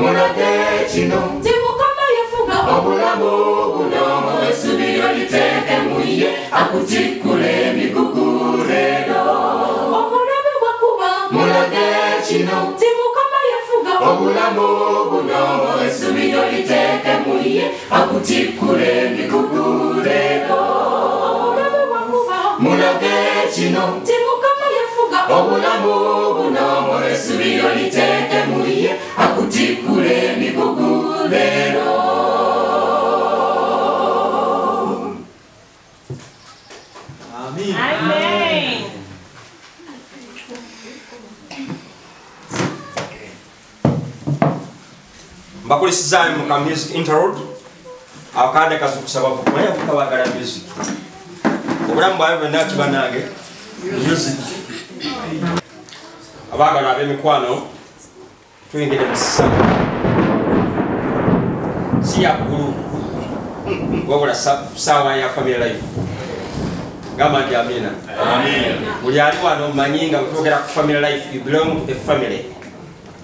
mulage kino nti Mukama yafuga obulamu buno essubi liteeke mu ye akutikkula emigugu leero omulabe bwakuba mulage kino nti Mukama yafuga obulamu buno essubi liteeke mu ye akutikkula emigugu leero omulabe bwakuba mulage kino nti Mukama yafuga obulamu buno essubi liteeke mu ye akutikkula emigugu leero. Amen. Amen. Mbakulisizayo mu music interlude akande kazukusaba kumanya kukabagala music obulamu bwawe bwonna kibanange music abagala ab'emikwano tuyingire mu ssaba si yaggulu wabula ssaawa ya family life gamba nti amina. Buli ali wano mmanyi nga bwetwogera ku family life, you belong to a family.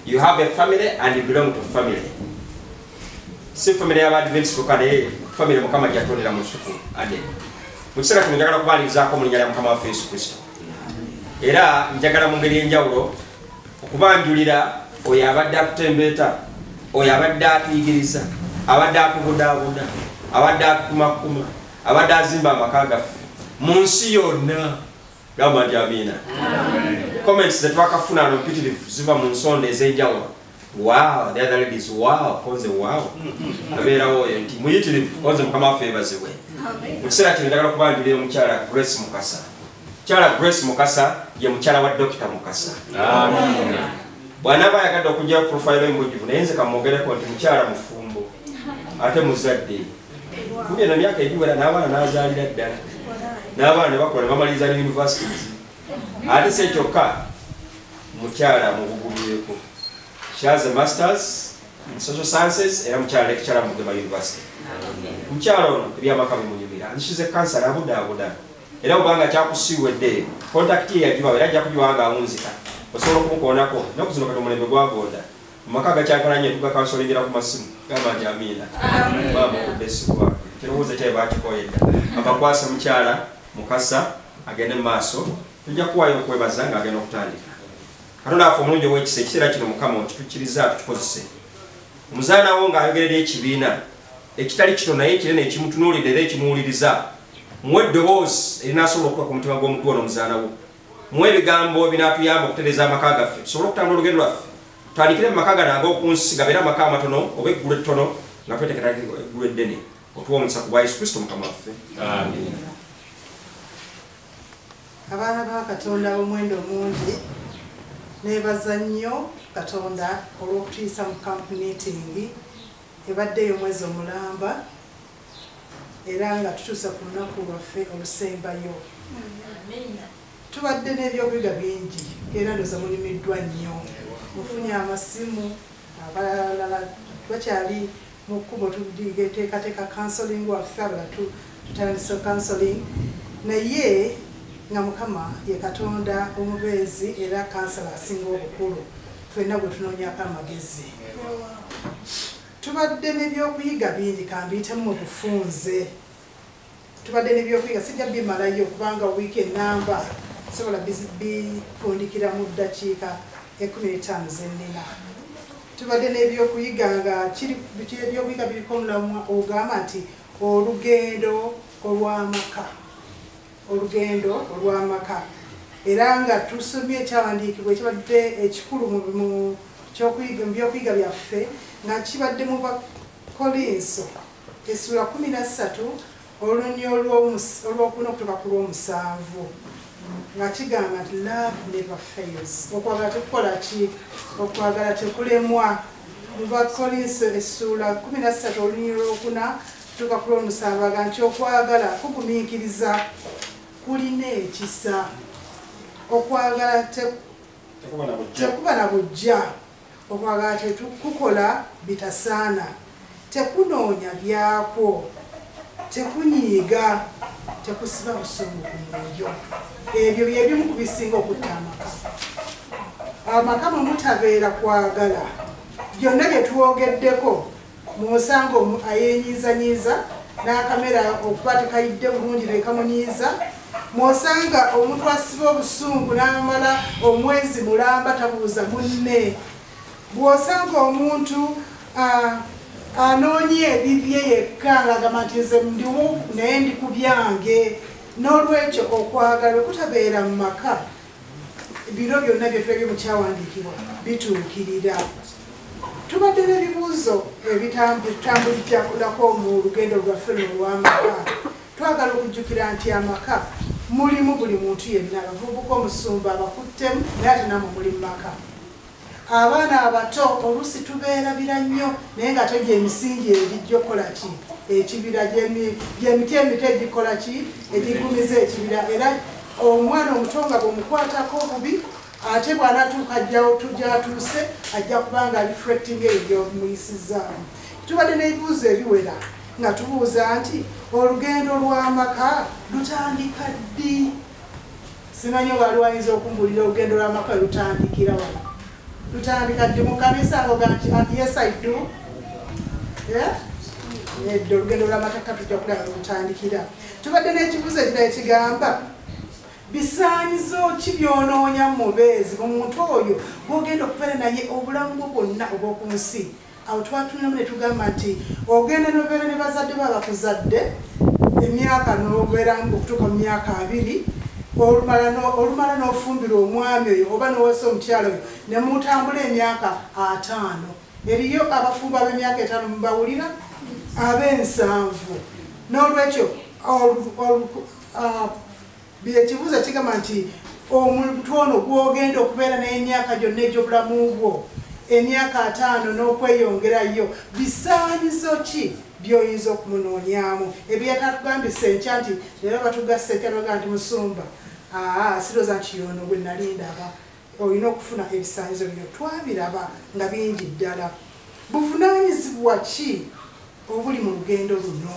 You have a family and you belong to a family. Si family y'Abadventist naye family Mukama gy'atondera mu lusuku ade. Mu kiseera kino njagala kubaanirizaako mu linnya lya Mukama waffe Yesu Kristo. Era njagala mu ngeri enjawulo okubanjulira oyo abadde akutembeeta, oyo abadde atuyigiriza, abadde atubudaabuda, abadde atukumakuma, abadde azimba amaka gaffe mu nsi yonna. Gamba nti amiina. Comments zetwakafuna wano mpitirivu ziva mu nsonda ez'enjawulo. Wow, the other ladies, wow, konze wow. Abeerawo oyo nti muyitirivu, konze Mukama waffe yeebazibwe. Mu kiseera kino njagala kubanjulira omukyala Grace Mukasa. Mukyala Grace Mukasa ye mukyala wa Dr. Mukasa. Amiina. Bw'anaaba ayagadde okujja profile embujjuvu naye nze kamwogereko nti mukyala mufumbo ate muzadde. Kumbe na myaka egiwera n'abaana n'azaalira ddala. N'abaana ne bakola ne bamaliriza ne universities. Ate si kyokka mukyala mubugulireko. She has a master's in social sciences era mukyala lecturer mu Gema University. Mukyala ono ebyamaka bimunyumira. She's a counselor abudaabuda. Era obanga kyakusiiwedde contact ye yagibawo era ajja kugiwa nga awunzika. Osobola okumukoonako naku zino kati omulembe gwagooda. Mu maka gakyankalanye tugakansolingira ku masimu. Gamba nti amiina. Baba okuddesigwa. Kirowooza kyaye bakikoyedda. Abakwasa mukyala Mukasa agende mu maaso. Tujja kuwaayo okwebaza ng'agenda okutandika. Katonda waffe omulungi ow'ekisa ekiseera kino Mukama okitukkiriza tukikozese. Omuzaana wo ng'ayogerera ekibiina ekitali kito naye ekinene ekimutunuulidde era ekimuwuliriza. Muwe eddoboozi erinaasobola okutuuka ku mutima gw'omuntu ono omuzaana wo. Muwe ebigambo ebinaatuyamba okutereeza amaka gaffe. Tusobole okutambula olugendo lwaffe. Tutandikire mu maka gano ag'okunsi gabeere amaka amatono oba eggulu ettono nga tweteekera eggulu eddene. Otuwa omukisa ku bwa Yesu Kristo Mukama waffe. Amiina. Abaana ba Katonda b'omuwendo mungi neebaza nnyo Katonda olw'okutuyisa mu camp meeting ebaddeyo omwezi omulamba era nga tutuusa ku lunaku lwaffe olusembayo. Tubadde n'ebyobuyiga bingi era ndooza mulimiddwa nnyo. Mufunye amasimu abalala bakyali mu kkubo tuteekateeka counseling waffe abalala tutandise counseling naye nga Mukama ye Katonda omubeezi era kansala asinga obukulu ffenna gwe tunoonyako amagezi. Tubadde n'ebyokuyiga bingi kambiyitemu mu bufunze. Tubadde n'ebyokuyiga sijja bimalayo kubanga wiiki ennamba sobola bifundikira mu ddakiika 15 zennina. Tubadde n'ebyokuyiga nga ebyokuyiga biriko omulamwa ogamba nti olugendo olw'amaka era nga tusomye ekyawandiikibwa ekibadde ekikulu mu byokuyiga byaffe nga kibadde mu Bakolinso essula 13 olunyi olwokuna okutuuka ku lw'omusanvu nga kigamba nti love never fails. Okwagala tekukola ki? Okwagala tekulemwa. Mu Bakolinso essula 13 olunyi olwokuna okutuuka ku lw'omusanvu aga nti okwagala kugumiikiriza kulina ekisa. Okwagala tekuba na bujja. Okwagala tekukola bitasaana. Tekunoonya byakwo. Tekunyiiga. Tekusiba busungu ku mwoyo. Ebyo bye bimu ku bisinga okutta amaka. Amaka mwe mutabeera kwagala byonna bye twogeddeko munsanga ayenyiizanyiiza n'akamera okuba tekayidde bulungi nekamunyiiza mwosanga omuntu asiba obusungu n'amala omwezi mulamba tabuuza munne bw'osanga omuntu anoonye ebibye yekka ng'agamba nti nze ndiwo naye ndi ku byange n'olwekyo okwagala kutabeera mu maka biro byonna bye tulabye mu kyawandiikibwa bituukirira tubadde n'ebibuuzo ebitambulirako mu lugendo lwaffe olw'amaka twagala okujjukira nti amaka mulimu buli muntu yenna abavubuka omusumba abakuttemu naye ate namwe muli mu maka abaana abato oluusi tubeerabira nnyo naye nga ate gyemisingi egijja okukola ki ekibira gyemiti emito egikola ki egigumiza ekibira era omwana omuto nga bwemukwatako obubi ate bw'anatuuka ajjawo tujja atuuse ajja kubanga reflecting ebyo muyisizaamu tubadde n'ebibuuzo ebiwera nga tubuuza nti olugendo lw'amaka lutandika ddi simanyi wali wayinza okumbulira olugendo lw'amaka lutandikira wano lutandika ddi mu kanisa ngoga nti yes I do nedda olugendo lw'amataka tujja kulaba lutandikira tubadde n'ekibuuzo ekirala ekigamba bisaanyizo ki byonoonya mu mubeezi omuntu oyo bw'ogenda okubeera naye obulamu bwo bwonna obw'oku nsi awo twatunamu ne tugamba nti ogenda nobeera ne bazadde babakuzadde emyaka nobeeramu okutuuka mu myaka 2 olumala n'ofumbira omwami oyo oba n'owesa omukyalo oyo ne mutambula emyaka 5 eriyo abafumba b'emyaka 5 mubawulira ab'ensanvu n'olwekyo ekibuuzo kigamba nti omuntu ono gw'ogenda okubeera n'emyaka gyonna egy'obulamu bwo emyaka 5 n'okweyongerayo bisaanyizo ki by'oyinza okumunoonyamu ebyetatugambisa enkya nti leero batugasa enkya noga nti musumba sirooza nti yono gwe nali ndaba olina okufuna ebisaanyizo bino twabiraba nga bingi ddala buvunaanyizibwa ki obuli mu lugendo luno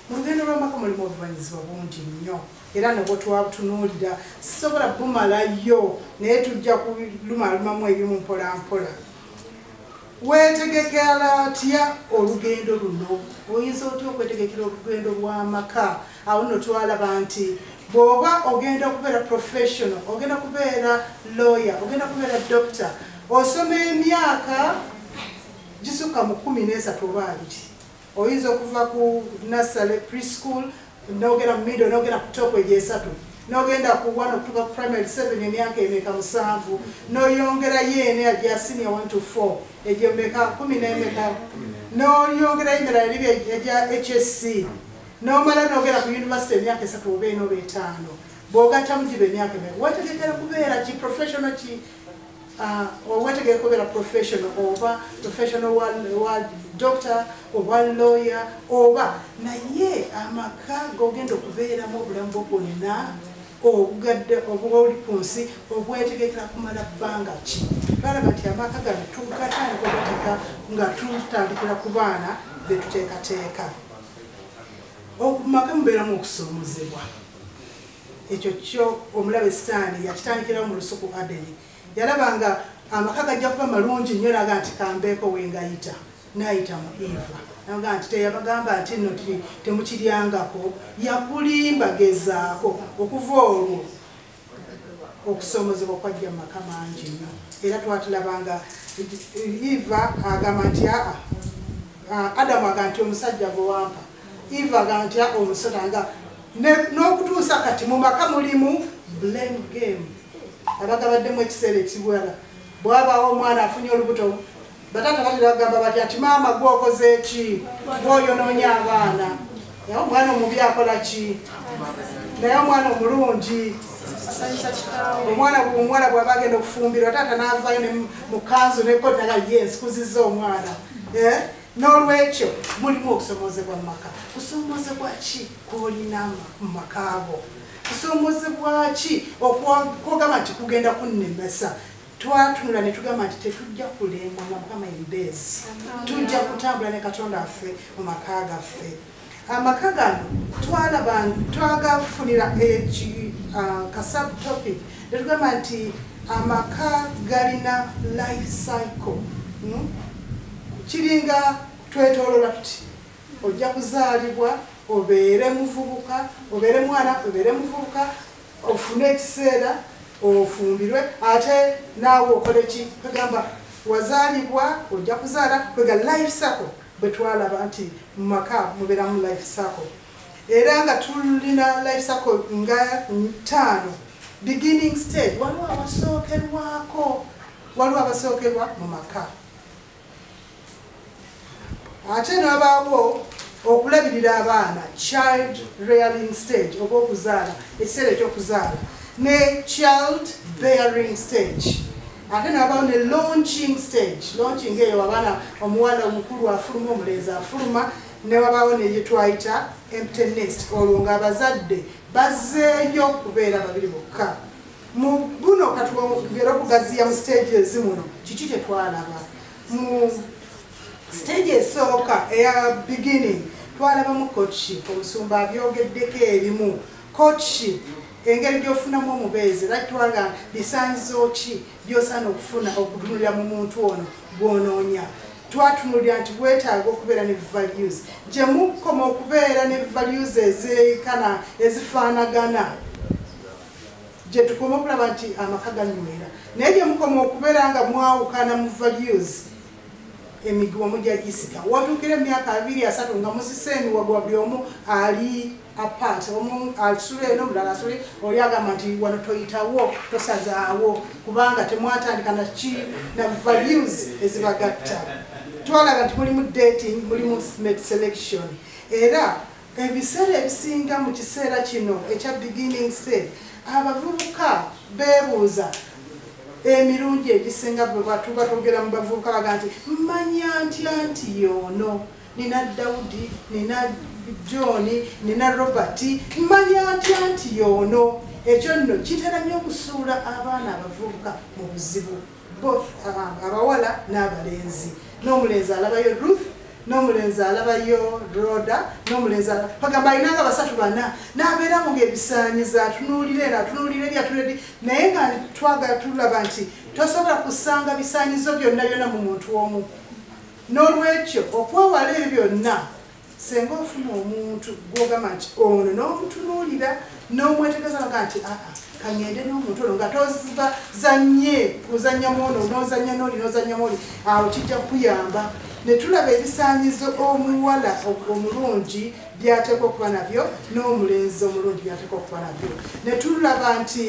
mu lugendo lw'amaka mulimu obuvunaanyizibwa bungi nnyo era nabwo twabutunuulira sisobola bumalayo naye tujja kulumalumamu ebimu mpola mpola weetegekera atya olugendo luno oyinza otya okwetegekera olugendo lw'amaka awo nno twalaba nti bw'oba ogenda okubeera professional ogenda kubeera lawyer ogenda kubeera doctor osoma emyaka gisukka mu 13 oba 2 oyinza okuva ku nursery preschool n'ogenda mu middle n'ogenda ku top egy'esatu n'ogenda ku 1 okutuuka ku primary 7 emyaka emeka 7 n'oyongerayo ene agya senior 1 to 4 egyo meka 10 n'emeka n'oyongerayo emirala eribi egya HSC n'omala n'ogenda ku university emyaka 3 oba 4 oba 5 bw'ogatta mugiba emyaka emeka weetegekera kubeera ki professional ki weetegekera kubeera professional oba professional wa doctor oba lawyer oba naye amaka g'ogenda okubeeramu obulamu bwo bwonna obugadde obuba oli ku nsi obwetegekera kumala bbanga ki twalaba nti amaka gano tugatandika ogateeka nga tutandikira ku baana betuteekateeka okumaka mubeeramu okusoomozebwa ekyo kyo omulabe sitaani yakitandikirawo mu lusuku Adeni yalaba nga amaka gajja kuba malungi nnyo naga nti kambeeko wengayita n'ayita mu Eva naga nti teyabagamba nti nno temukiryangako yakulimba gezaako okuva olwo okusoomozebwa kwajja mu maka mangi nnyo era twatulabanga Eva agamba nti Adamu agamba nti omusajja gwe wampa Eva agamba nti omusota n'okutuusa kati mu maka mulimu blame game abagabaddemu ekiseera ekiwala bwabaawo omwana afunye olubuto bataata batera bagamba bati ati maama gwokoze eki gwoyonoonya abaana naye omwana omubi akola ki naye omwana omulungi omwana bw'aba agenda okufumbirwa taata n'avaayo mu kanzu nekoti naga ye nsikuzizza omwana n'olwekyo mulimu okusoomozebwa mu maka kusoomozebwa ki kwolina mu makaago kusoomozebwa ki okwogamba nti kugenda kunnemesa twatunula ne tugamba nti tetujja kulengwa nga Mukama embeezi tujja kutambula ne Katonda waffe mu maka gaffe amaka gano twagafunira ka subtopic ne tugamba nti amaka galina life cycle kiringa twetolola tuti ojja kuzaalibwa obeere muvubuka obeere mwana obeere muvubuka ofune ekiseera ofumbirwe ate naawe okole ki kagamba wazaalibwa ojja kuzaala kwega life cycle bwe twalaba nti mu maka mubeera mu life cycle era nga tulina life cycle nga 5 beginning stage waliwo abasookerwa mu maka ate n'abaawo okulabirira abaana child rearing stage oba okuzaala ekiseera ekyokuzaala ne child bearing stage ate n'abaawo ne launching stage launching eyo abaana omuwala omukulu afuluma omulenzi afuluma ne wabaawo neyo twayita empty nest olwo ng'abazadde bazzeeyo okubeera babiri bokka mu buno katugera okugaziya mu stage ezimuno kiki kyetwalaba mu stage esooka eya beginning twalabamu coachship omusumba abyogeddeko ebimu coachship engeri gyofunamu omubeezi era twaga bisanyizo ki byosaana okufuna okutunulira mu muntu ono gw'onoonya twatunulira nti bwetaaga okubeera ne values gye mukoma okubeera ne values ezirikana ezifaanagana gye tukoma okulaba nti amaka ganywera naye gye mukoma okubeera nga mwawukana mu values emiguwa mujja gisika watuukira emyaka 2-3 nga musiseenuwagwa buli omu ali apart omu asula eno omulala asule oli agamba nti wano toyitawo tosazaawo kubanga temwatandika na values ezibagatta twalaga nti mulimu dating mulimu mate selection era ebiseera ebisinga mu kiseera kino ekya beginning stage abavubuka beebuuza emirungi egisinga bwe batuba twogera mu bavubuka baga nti mmanya ntya nti yono nina Daudi nina John nina Robert mmanya ntya nti yono ekyo nno kitera nnyo okusuula abaana abavubuka mu buzibu both abawala n'abalenzi n'omulenzi alabayo Ruth n'omulenzi alabayo Rhoda n'omulenzi bagamba alinanga 3-4 n'abeeramu ng'ebisaanyiza atunuulire byatuledi naye nga twagala tulaba nti tosobola kusanga bisaanyizo byonna byonna mu muntu omu n'olwekyo okwewala ebyo byonna senga ofuna omuntu gw'ogamba nti ono n'omutunuulira n'omwetegereza baga nti kangende n'omuntu ono nga tozanye kuzannyamu ono n'ozannya n'oli awo kijja kuyamba ne tulaba ebisaanyizo omuwala omulungi byateekwa okuba nabyo n'omulenzi omulungi byateekwa okuba nabyo ne tulaba nti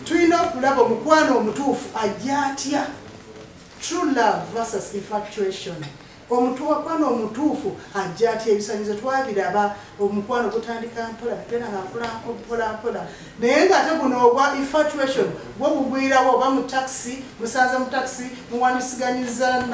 tulina okulaba omukwano omutuufu ajja atya true love versus infatuation omukwano omutuufu ajja atya ebisaanyizo twabiraba omukwano gutandika mpola tena nga mpola naye ng'ate guno ogwa infatuation bwo bugwirawo oba mu taxi musanze mu taxi muwanisiganyiza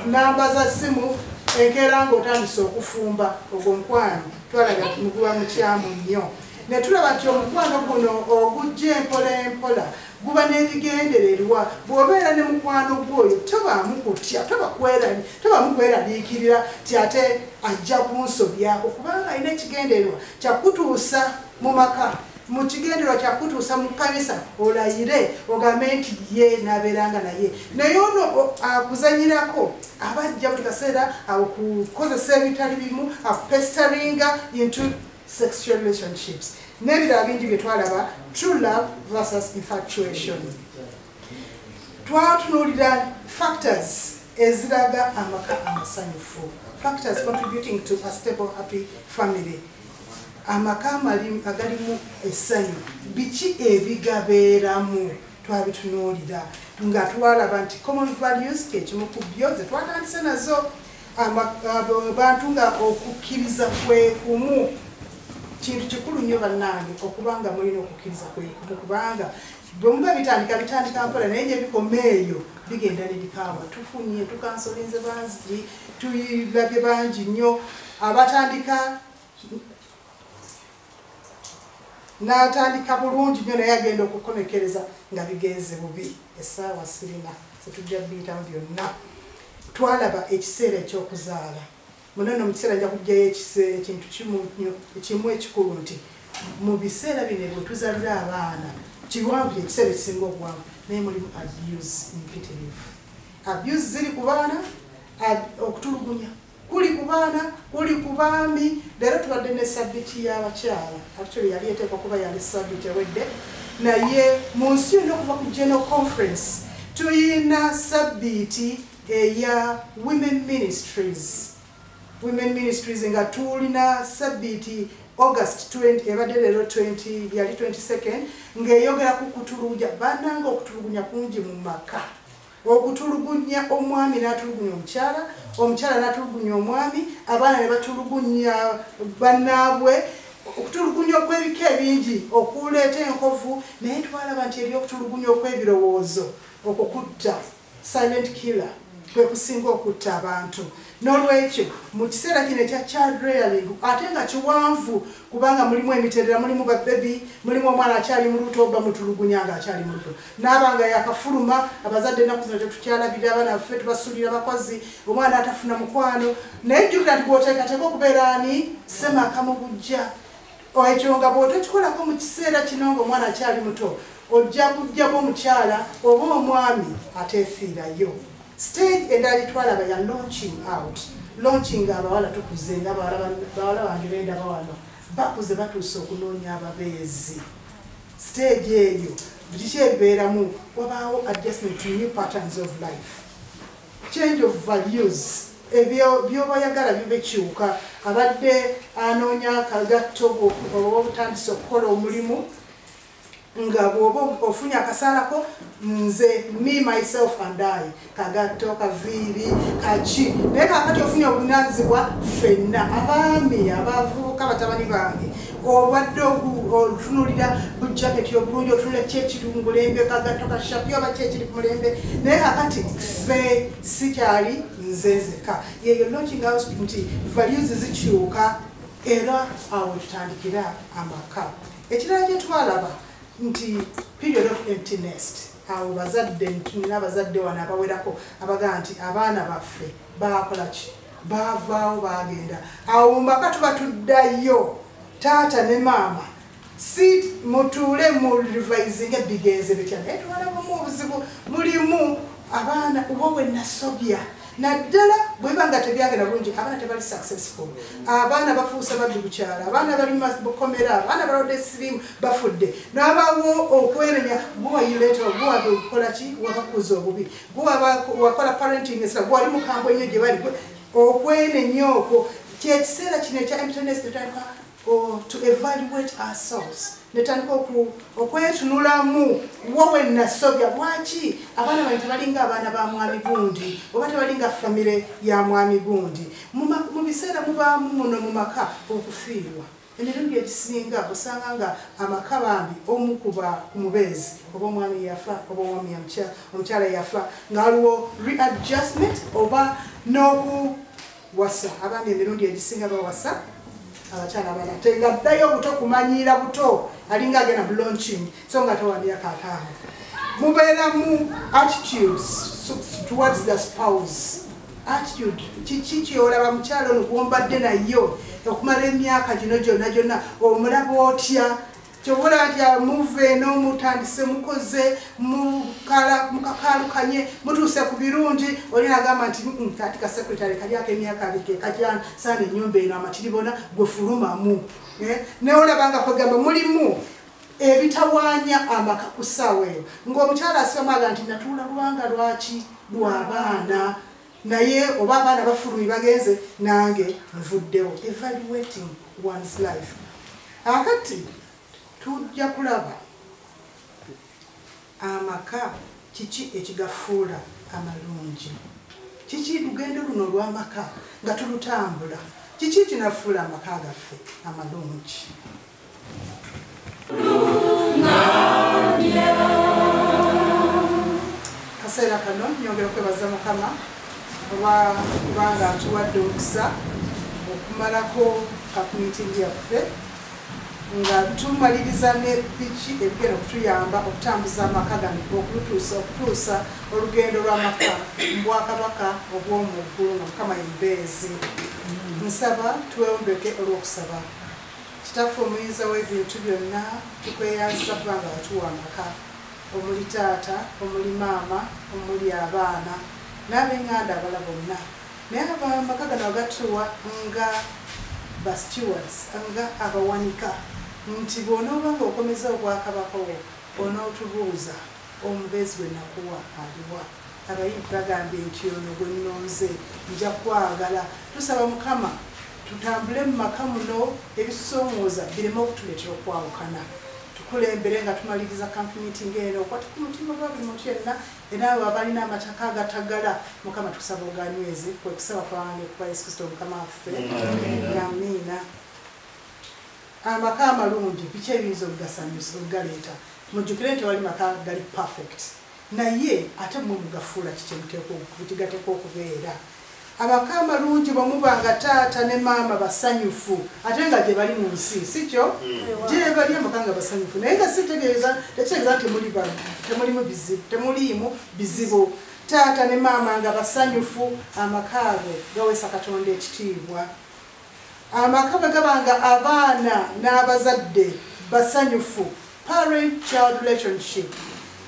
namba za simu enkeera ng'otandise okufumba ogwo omukwano twalaga muguba mukyamu nnyo ne tulaba nti omukwano guno ogujja empola guba n'ebigendererwa bw'obeera ne mukwano gwoyo tobaamu kutya tobaamu kweraliikirira ti ate ajja kunsobya okubanga alina ekigendererwa kyakutuusa mu maka mu kigendererwa kyakutuusa mu kkanisa olayire ogambe nti ye n'abeeranga naye naye ono akuzanyirako abajja buli kaseera akukozesa ebitali bimu akupestaringa into sexual relationships n'ebirala bingi bye twalaba true love versus infatuation twatunuulira factors eziraga amaka amasanyufu factors contributing to a stable happy family amaka agalimu essanyu biki ebigabeeramu twabitunuulira nga twalaba nti common values kekimu ku byo ze twatandise nazo bantu nga okukkiriza kwekumu kintu kikulu nnyo bannange okubanga mulina okukkiriza kwekumu kubanga bwe muba bitandika mpola naye gye bikoma eyo bigenda ne bikaawa tufunye tukansolinze bangi tulabye bangi nnyo abatandika n'atandika bulungi nnyo naye agenda okukomekereza nga bigenze bubi essaawa sirina setujja biyitamu byonna twalaba ekiseera ekyokuzaala munono mu kiseera nja kujjayo ekintu kimu ekikulu nti mu biseera bino bwe tuzalira abaana kiwanvu ekiseera ekisinga obuwanvu naye mulimu abuse imperative abuse ziri ku baana, okutulugunya kuli ku baana, kuli ku baami. Leero tubadde ne sabbiiti y'abakyala, actually yali eteekwa kuba yali sabbiiti ewedde, naye mu nsi yonna okuva ku General Conference tuyina sabbiiti eya Women Ministries nga tulina sabbiiti August 20 ebadde leero 20 yali 22nd ng'eyogera ku kutulugunya bannanga okutulugunya kungi mu maka, okutulugunya omwami n'atulugunya omukyala, omukyala n'atulugunya omwami, abaana ne batulugunya bannaabwe, okutulugunya okw'ebika ebingi okuleeta enkovu. Naye twalaba nti ebyokutulugunya okw'ebirowoozo okukutta silent killer kwe kusinga okutta abantu. N'olwekyo mu kiseera kino ekya child rearing ate nga kiwanvu kubanga mulimu emitendera, mulimu babebi, mulimu omwana akyali mu luto oba mutulugunya nga akyali mu luto, n'abanga yakafuluma. Abazadde ennaku zino tetukyalabira abaana baffe, tubasulira bakozi, omwana atafuna mukwano. Naye jjukira nti bw'oteekateeka okubeera ani semaaka mu bujja. Ekyo nga bw'otokikolako mu kiseera kino ng'omwana akyali muto, ojja kujjamu omukyala oba omwami ateefiirayo. Stage endala twalaba ya launching abawala tukuze nga bawala bange bendaba wano bakuze batuuse okunoonya ababeezi. Stage eyo buli kyebeeramu wabaawo adjustment to new patterns of life, change of values. Ebyo by'obayagala bibekyuka. Abadde anoonya akagatto oba obutandise okukola omulimu nga bw'oba ofunye akasaalako nze me myself and I, kagatto kaviiri kaki. Naye kakati ofunye obunaazibwa ffenna abaami abavubuka batabani bange obadde otunulira bujaketi obulungi, otunula kyekiri mu mulembe, kagatto kashapi oba kyekiri ku mulembe. Naye kakati ffe sikyali nze nzeka. Yeyo launching out nti values zikyuka era awo tutandikira amaka. Ekirala kye twalaba nti period of empty nest. Awo bazadde ntunira abazadde wano abawerako abagaa nti abaana baffe bakola ki, baavaawo bagenda. Awo mbaka tuba tuddayo taata ne maama si mutuule mu revising ebigenze bitya. Naye twalabamu obuzibu, mulimu abaana oba nasobya naddala bweba nga tebyagenda bulungi, abaana tebali successful, abaana bafuusa baddu bukyala, abaana bali mukomera, abaana balwadde sirimu bafudde. N'abawo okwerenya guwayireta guwaba okukola ki, wabakuza obubi, guwaba wakola parenting esira, gwali mukambwe nnyo gye bali okwenenya okwo. Kyekiseera kino ekya emptiness netandika to evaluate ourselves, netandika okwetunulamu wowe nasobya. Lwaki abaana bali tebalinga abaana ba mwami gundi oba tebalinga famire ya mwami gundi? Mu biseera mubaamu muno mu maka okufiirwa. Emirundi egisinga osanga nga amaka bambi omu kuba ku mubeezi oba omwami yafa oba omwami omukyala yafa nga waliwo readjustment oba n'okuwasa. Abaami emirundi egisinga bawasa abakyala abala tegaddayo buto kumanyiira buto alinga agenda mu launching so nga towanira kaataawo. Mubeeramu attitudes towards the spouse. Attitude kiki kyolaba mukyalo ono gwombadde nayo okumala emyaka gino gyonna omulaba otya? Kyobula nti amuve eno mutandise mukoze mukakaalukanye mutuuse ku birungi, oli agamba nti kati ka secretary kalyako emyaka abiri kajana saana ennyumba eno amatiribona gwe fulumamu. Ne olabanga kwegamba mulimu ebitawaanya amaka ku ssaawa eyo ng'omukyala asibamu nti natuula lwanga lwaki lw'abaana, naye oba abaana bafulumi bagenze nange nvuddewo. Evaluating one's life. Akati tujja kulaba amaka kiki ekigafuula amalungi, kiki lugendo luno lw'amaka nga tulutambula, kiki kinafuula amaka gaffe amalungi. Kaseera kano nyongera okwebaza Mukama kubanga atuwadde omukisa okumalako kakumitingi yaffe nga tumaliriza ne biki ebigenda okutuyamba okutambuza amaka gano okutuusa olugendo lw'amaka mu Bwakabaka obw'omuggulu nga Mukama embeezi. Nsaba twewombeke olw'okusaba. Kitaffe omuyinza w'ebintu byonna tukweyanza kubanga watuwa amaka, omuli taata, omuli maama, omuli abaana, n'ab'eŋŋanda abala bonna naye amaka gano agatuwa nga ba stewards nga abawanika nti bw'onooba ng'okomeza obwakabaka wo onootubuuza omubeezi gwe nakuwa aliwa abayimbi bagambye nti ono gwe nnonze nja kwagala tusaba mukama tutambule mu maka muno ebisoomooza bireme okutuleetera okwawukana tukulembere nga tumaliriza camp meeting eno okwati ku mutima gwa buli muntu yenna era abo abalina amataka agatagala mukama tukusaba oganywezi kwe kusaba kwange kuba yesu kristo mukama waffe amiina amaka amalungi biki ebiyinza okugasanyusa okugaleeta mujjukire nti wali maka gali perfect naye ate mwe mugafuula kigateeka okubeera amaka amalungi bwemubanga taata ne maama basanyufu ate nga gye bali mu nsi sikyo gye bali amaka nga basanyufu naye nga tekitegeeza nti temuliimu bizibu taata ne maama nga basanyufu amaka ago gaweesa katonda ekitiibwa amaka bwe gabanga abaana n'abazadde basanyufu parent child relationship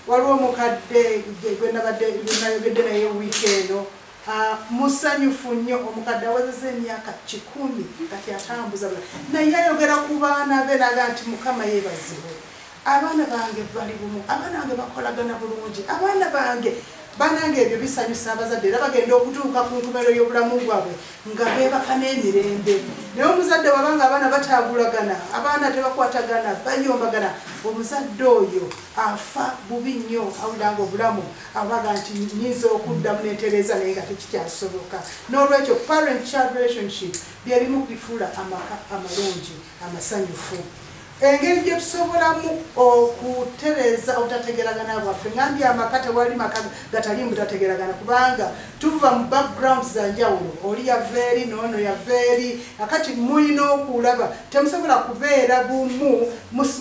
waliwo omukadde gwe nayogedde naye wiiki eno musanyufu nnyo omukadde awezeza emyaka 10 kati atambuza naye ayogera ku baana be naga nti mukama yeebazibwe abaana bange bali bumu abaana bange bakolagana bulungi abaana bange banange ebyo bisanyusa abazadde era bagenda okutuuka ku nkomerero y'obulamu bwabwe nga beebaka n'emirembe naye omuzadde wabanga abaana bataagulagana abaana tebakwatagana bayombagana omuzadde oyo afa bubi nnyo awulanga obulamu abaga nti nyinza okuddamu n'entereeza naye nga tekikyasoboka n'olwekyo parent child relationship byebimu bifuula amaka amalungi amasanyufu engeri gye tusobolamu okutereeza obutategeragana bwaffe ngambye amaka tewali maka gatali mu butategeragana kubanga tuva mu backgrounds za njawulo oli yava eri noono yava eri akati mulina okulaba temusobola kubeera bumu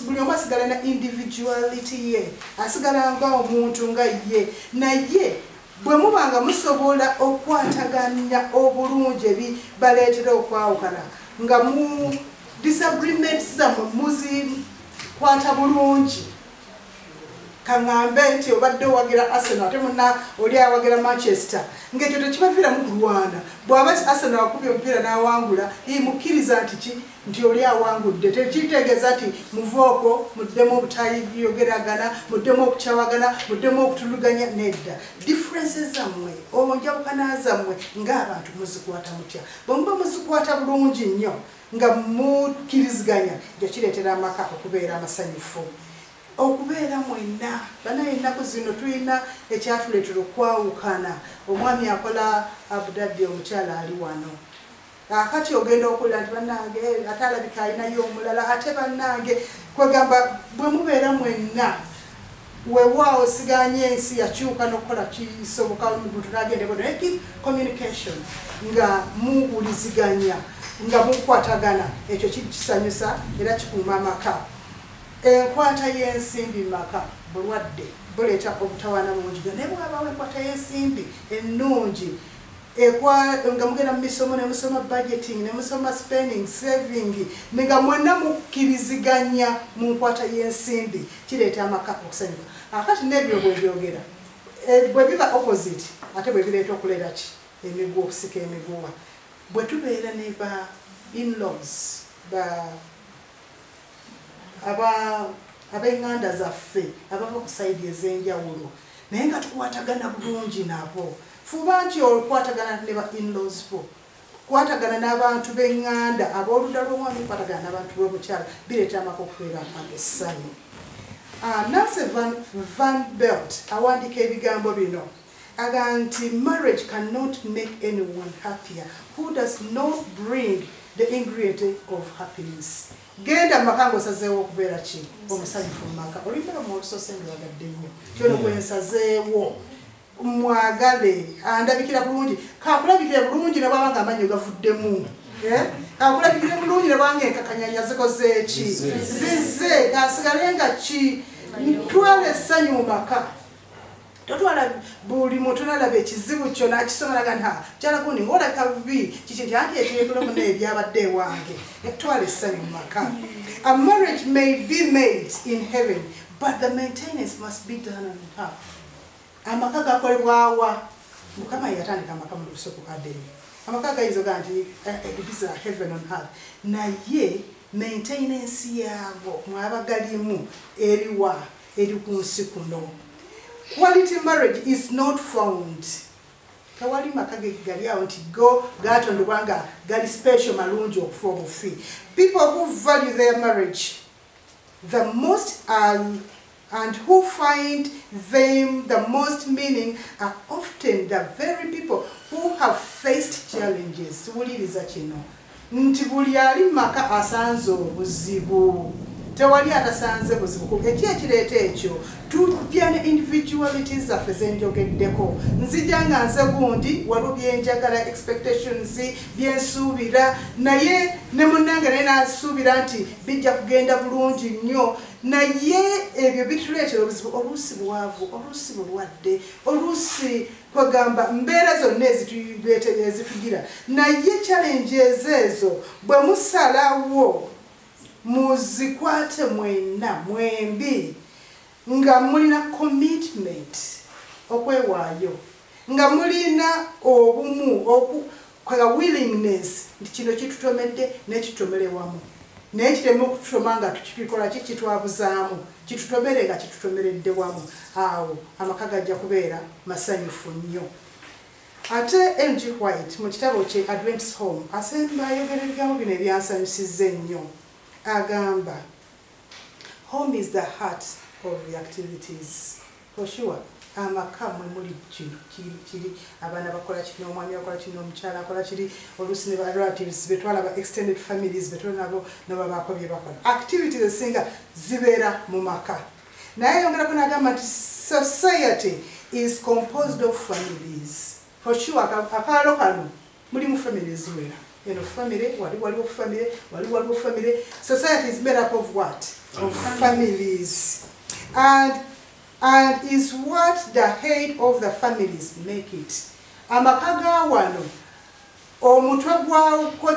buli omu asigala na individuality ye asigala nga omuntu nga ye naye bwe mubanga musobola okwataganya obulungi ebibaleetera okwawukana nga mu disagreements zammwe muzikwata bulungi kaŋŋambe nti obadde owagira Arsenal ate munna oli awagira Manchester ng'ekyo tekibaviiramu kulwana bw'aba Arsenal akubye omupiira n'awangula mukkiriza nti oli awangudde tekitegeeza nti muvooko muddemu obutayogeragana muddemu okukyawagana muddemu okutuluganya nedda differences zammwe onjawukana zammwe ng'abantu muzikwata mutya bwe muba muzikwata bulungi nnyo nga mukkiriziganya ekyo kireetera amaka okubeera amasanyufu okubeera mwenna banaye ennaku zino tulina ekyatuleetera okwawukana omwami akola Abu Dhabi omukyala ali wano akati ogenda okulira nti bannange ate alabika alinayo omulala ate bannange kwegamba bwe mubeera mwenna weewaawo siganye ensi yakyuka n'okukola kisoboka muntu n'agende naye communication nga muwuliziganya nga mukwatagana ekyo kisanyusa era kikuuma amaka enkwata y'ensimbi maka bulwadde buleeta obutawaana mungi naye bw'abaawo enkwata y'ensimbi ennungi nga mugenda mu misomo ne musoma budgeting ne musoma spending saving nga mwenna mukkiriziganya mu nkwata y'ensimbi kireeta amaka okusanyuka akati n'ebyo bwebyogera bwe biba opposite ate bwe bireeta okuleera ki emiguwa okusika emiguwa bwe tubeera ne ba in-laws ab'eŋŋanda zaffe abava ku sayidi ez'enjawulo naye nga tukwatagana bulungi nabo fuba nti okwatagana ne ba in-laws bo kwatagana n'abantu b'eŋŋanda ab'oludda lw'omwami kwatagana n'abantu b'omukyala bireeta amaka okubeera essanyu Nancy Van Belt awandiika ebigambo bino aga nti marriage cannot make anyone happier who does not bring the ingredient of happiness. Genda maka ng'osazeewo okubeera ki omusanyufu mu maka olimbera mu olusosenga wagadde nnyo kyono bwensazeewo mwagale andabikira bulungi kakulabikira bulungi ne bwabanga amanyi gavuddemu kakulabikira bulungi ne bwabanga enkakanyanya zikoze eki zize kasigale nga ki twala essanyu mu maka totwala buli muntu nalaba ekizibu kyo nakisomeraga nta kyalakuni ng'olabika bubi kiki nti anti ekyekulamu n'ebyabadde ewange twala essanyu mu maka. A marriage may be made in heaven but the maintenance must be done on earth. Amaka gakolebwawa mukama yatandika amaka mu lusoko Adeni amaka gayinza ganti it is a heaven on earth naye maintenance yabo mwabagalimu eriwa eri ku nsi kuno. Quality marriage is not found. Kawali makage gali awo nti go gatondebwa nga gali special malungi okufa obufi. People who value their marriage the most and who find them the most meaning are often the very people who have faced challenges. Wuliriza kino nti buli ali maka asanze obuzibu tewali atasanze buzibu ekireeta ekyo tupya ne individualities zaffe zenjogeddeko nzija nga nze gundi waliwo byenjagala expectations byensuubira naye ne munnange naye nasuubira nti bijja kugenda bulungi nnyo naye ebyo bituleetera obuzibu oluusi bwavu oluusi bulwadde oluusi kwegamba mbeera zonna ezitugira naye challenges ezo bwe musalawo muzikwate mwenna mwembi nga mulina commitment okwewaayo nga mulina obumu kwa willingness nti kino kitutomedde n'ekitomere wamu naye kitemu okututoma nga tukikola kitwabuzaamu kitutomere nga kitutomeredde wamu awo amaka gajja kubeera masanyufu nnyo. Ate N.G. White mu kitabo kye Adventist Home asemba ayogera ebigambo bino ebyansanyusizza ennyo agamba home is the heart of the activities. For sure amaka mwe muli kiri abaana bakola kino omwami akola kino omukyala akola kiri oluusi ne ba relatives betwalaba extended families betwalabo nabo baako bye bakola activities ezisinga zibeera mu maka naye yongerako n'agamba nti society is composed of families. For sure akaalo kano mulimu families ziwera eno family waliwo family. Society is made up of what? Of families and is what the head of the families make it. Amaka ga wano omutwe gwako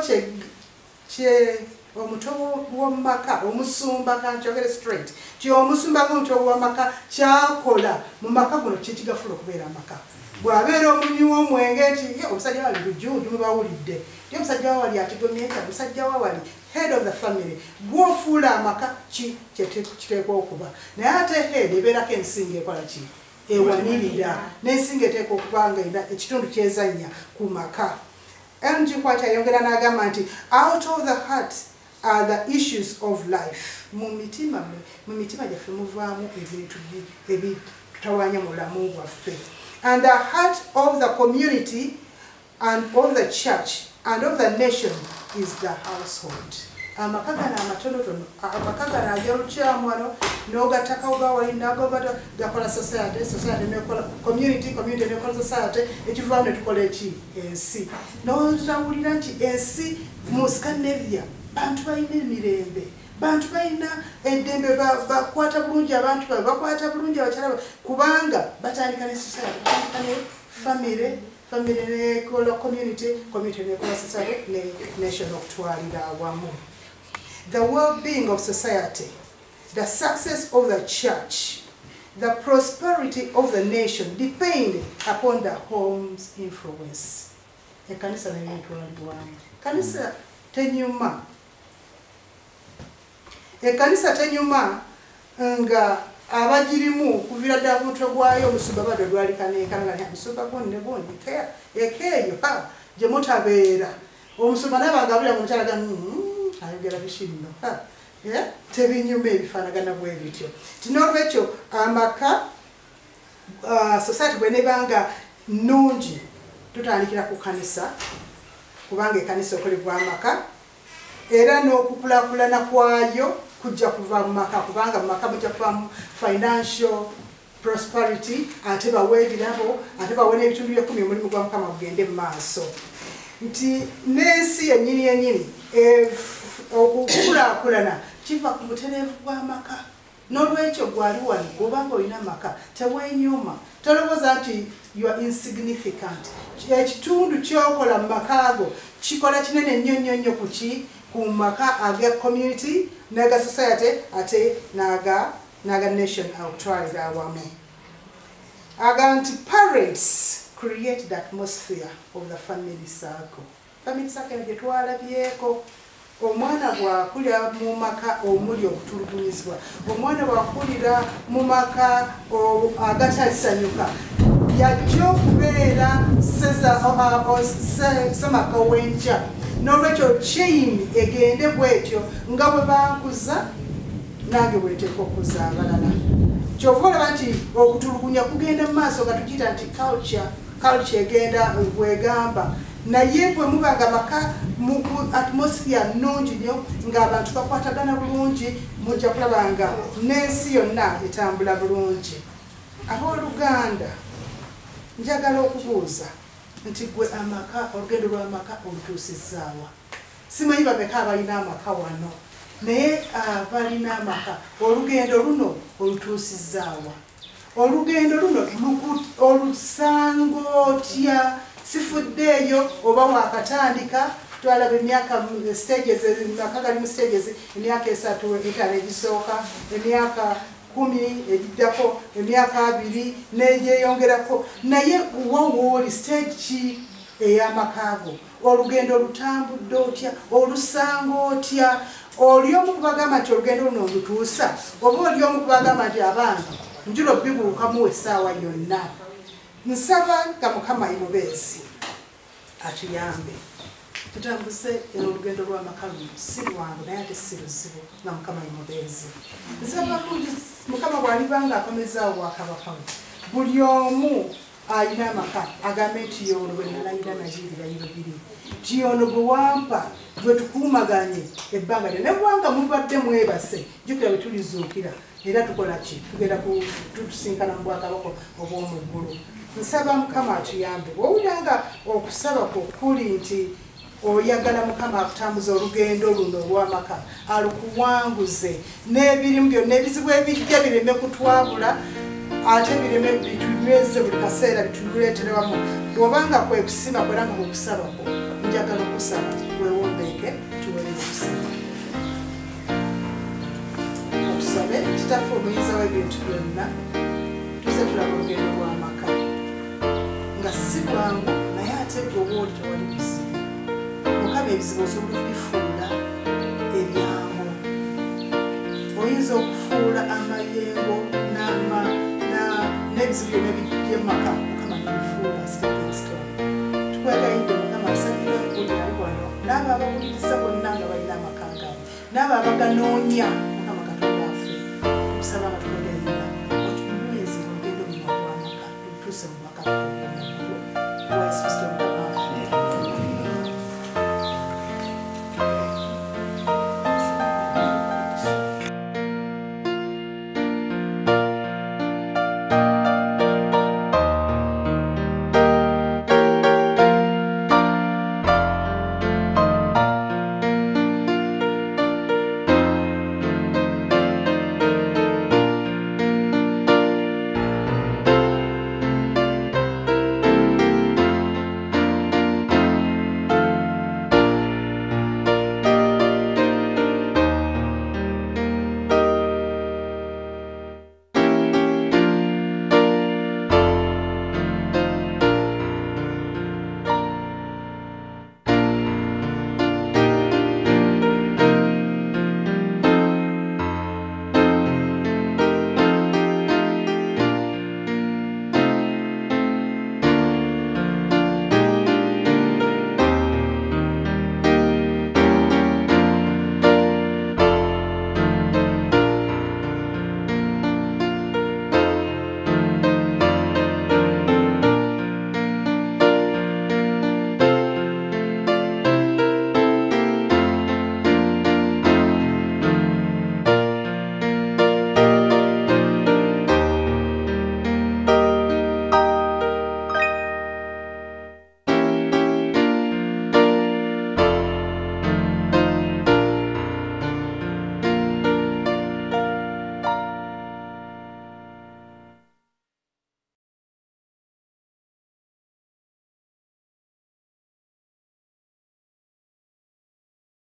omutwe w'amaka omusumba kankyogere straight omusumba ng'omutwe w'amaka kyakola mu maka guno kikigafula okubeera amaka. Bw'abeera omunywi w'omwenge nti omusajja wali lujjuuju mubawulidde ti omusajja wawali atigomye nti omusajja wawali head of the family gwofuula amaka kiteekwa okuba naye ate head ebeerako ensinga ekola ki ewanirira n'ensinga eteekwa okuba nga ekitundu kyezannya ku maka. N.G. White ayongera n'agamba nti out of the heart are the issues of life. Mu mitima gyaffe muvaamu ebintu ebitutawaanya mu bulamu bwaffe. And the heart of the community and of the church and of the nation is the household. Amaka gano amatonotono amaka gano agera olukyamu wano n'ogattaka oba wali n'agobata gakola society nekola community nekola society ekivaamu ne tukola eki ensi n'otawulira nti ensi mu Scandinavia bantu balina emirembe bantu balina eddembe bakwata bulungi abantu baabwe bakwata bulungi abakyala kubanga batandika ne society batandika ne family nekola community nekola society ne nation okutwalira awamu. The well-being of society, the success of the church, the prosperity of the nation depend upon the home's influence. Ekanisa n'ebintwalibwamu. Kanisa tenyuma. Ekanisa tenyuma nga abagirimu kuvira ddala ku mutwe gwayo omusumba bado lwalikaneekana nga musumba gundi ne gundi ekeeyo gye mutabeera omusumba nabanga abulira mu mukyala ayogera bishino tebinyuma ebifaanagana bwe bityo tinolwekyo amaka society bwenebanga nnungi tutandikira ku kanisa kubanga ekanisa okolebwa amaka era n'okukulaakulana kwayo kujja kuva mu maka kubanga mu maka mujja kuvamu financial prosperity ate bawe ebirabo ate bawe n'ebitundu by'ekumi omulimu gwa Mukama gugende mu maaso nti n'ensi yennyini okukulaakulana kiva ku butereevu bw'amaka n'olwekyo gwali wano gobanga olina amaka teweenyuma tolowooza nti you are insignificant ekitundu kyokola mu maka ago kikola kinene nnyo ku maka aga community naga society ate naga nation okutwalira awamu aga nti parents create the atmosphere of the family circle. Family circle gye twalabyeko omwana bw'akulira mu maka omuli okutulugunyizibwa, omwana bw'akulira mu maka agatasanyuka, yajja okubeera semaka w'enkya. N'olwekyo chain egende bw'etyo nga bwe bankuza nange bweteeka okuza abalala. Kyova olaba nti okutulugunya kugenda mu maaso nga tukiyita nti culture egenda bwegamba, naye bwe muba nga maka mu atmosphere nnungi nnyo ng'abantu bakwatagana bulungi, mujja kulaba nga n'ensi yonna etambula bulungi. Abooluganda, njagala okubuuza nti gwe amaka, olugendo lw'amaka olutuusizaawa? Simanyi bameka abalina amaka wano, naye abalina amaka olugendo luno olutuusizaawa? Olugendo luno olusango otya? Sifuddeeyo oba wakatandika? Twalaba emyaka stages, amaka gali mu stages, emyaka 3 5 egisooka, emyaka 10 egiddako, emyaka 2 n'egyeyongerako, naye wooli stage ki ey'amakaago? Olugendo olutambudde otya? Olusango otya? Oli omu kubagamba nti olugendo luno lutuusa, oba oli omu kubagamba nti abange njulo bibuukamu essaawa yonna? Nsaba nga Mukama Imubeezi atuyambe tutambuze olugendo lw'amaka luno. Si lwangu naye ate si luzibu nga Mukama Imubeezi. Nsaba Mukama bw'alibanga akomezaawo Bwakabaka bwe, buli omu alina amaka agambe nti yono bwe nalayira naye ebirayiro biri, nti yono bwe wampa bwe tukuumaganye ebbanga lyo. Ne bwanga mubadde mwebase, jjukira bwe tulizuukira era tukola ki? Tugenda tutusinkana mu Bwakabaka obw'omu ggulu. Nsaba Mukama atuyambe. Bw'owulanga okusaba kuli nti oyagala Mukama akutambuza olugendo luno olw'amaka, alukuwanguze n'ebirimu byonna, ebizibu ebijja bireme kutwabula, ate bireme bitunyweze buli kaseera bituleetere wamu. Bw'obanga kwe kusima kwera nga okusabako, njagala okusaba weewombeeke tuweereze okusaba. Otusabe. Kitaffe omuyinza w'ebintu byonna, tuze tulaba olugendo lw'amaka nga si bwangu, naye ate gwe oli tewali buzibu. Mukama ebizibu osobola okubifuula ebyangu. Oyinza okufuula amayengo n'ebizibu byonna ebijja mu maka, Mukama nebifuula stepping stone. Tukwegayidde Mukama asabire okuwulira ali wano, n'abo abawuliriza bonna nga balina amaka gaabwe, n'abo abaganoonya